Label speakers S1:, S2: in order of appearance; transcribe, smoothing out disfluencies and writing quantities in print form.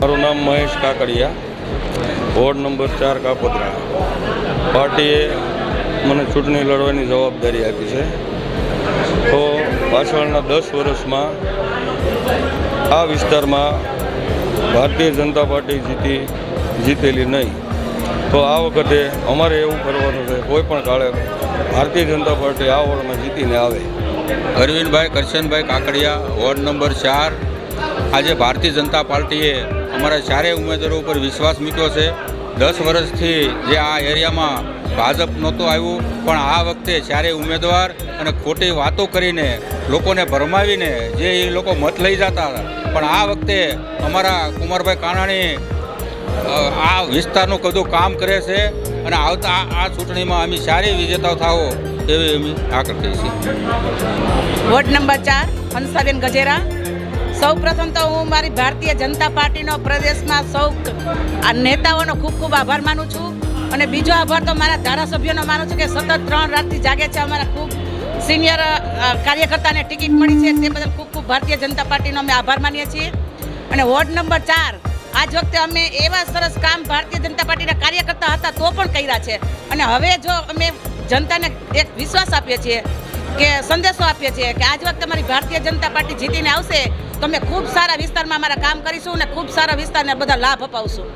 S1: મારું નામ Mahesh Kakadiya, ward number 4 Kapodra. પાર્ટીએ મને ચૂંટણી લડવાની જવાબદારી આપી છે. તો પાછળના 10 વર્ષમાં આ વિસ્તારમાં ભારતીય જનતા પાર્ટી જીતેલી નહીં. તો આ વખતે અમારે એવું કરવાનું છે, કોઈ પણ કાળે ભારતીય જનતા પાર્ટી આ વોર્ડમાં જીતીને આવે.
S2: Arvindbhai Karshanbhai Kakadiya, ward number 4. આજે ભારતીય જનતા પાર્ટીએ અમારા ચારેય ઉમેદવારો ઉપર વિશ્વાસ મૂક્યો છે. 10 વર્ષથી જે આ એરિયામાં ભાજપ નહોતું આવ્યું, પણ આ વખતે ચારેય ઉમેદવાર અને ખોટી વાતો કરીને લોકોને ભરમાવીને જે એ લોકો મત લઈ જતા હતા, પણ આ વખતે અમારા કુમારભાઈ કાનાણી આ વિસ્તારનું બધું કામ કરે છે અને આવતા આ ચૂંટણીમાં અમે સારી વિજેતાઓ થાઓ એવી અમે આગ્રહ કરીએ છીએ.
S3: Ward number 4 Hansaben Gajera. સૌ પ્રથમ તો હું મારી ભારતીય જનતા પાર્ટીનો પ્રદેશમાં સૌ નેતાઓનો ખૂબ ખૂબ આભાર માનું છું. અને બીજો આભાર તો મારા ધારાસભ્યોનો માનું છું કે સતત 3 રાતથી જાગે છે. અમારા ખૂબ સિનિયર કાર્યકર્તાને ટિકિટ મળી છે, તે બદલ ખૂબ ખૂબ ભારતીય જનતા પાર્ટીનો અમે આભાર માનીએ છીએ. અને વોર્ડ નંબર 4 આજ વખતે અમે એવા સરસ કામ ભારતીય જનતા પાર્ટીના કાર્યકર્તા હતા તો પણ કર્યા છે. અને હવે જો અમે જનતાને એક વિશ્વાસ આપીએ છીએ કે સંદેશો આપીએ છીએ કે આજ વખતે અમારી ભારતીય જનતા પાર્ટી જીતીને આવશે તો અમે ખૂબ સારા વિસ્તારમાં અમારા કામ કરીશું અને ખૂબ સારા વિસ્તારને બધા લાભ અપાવશું.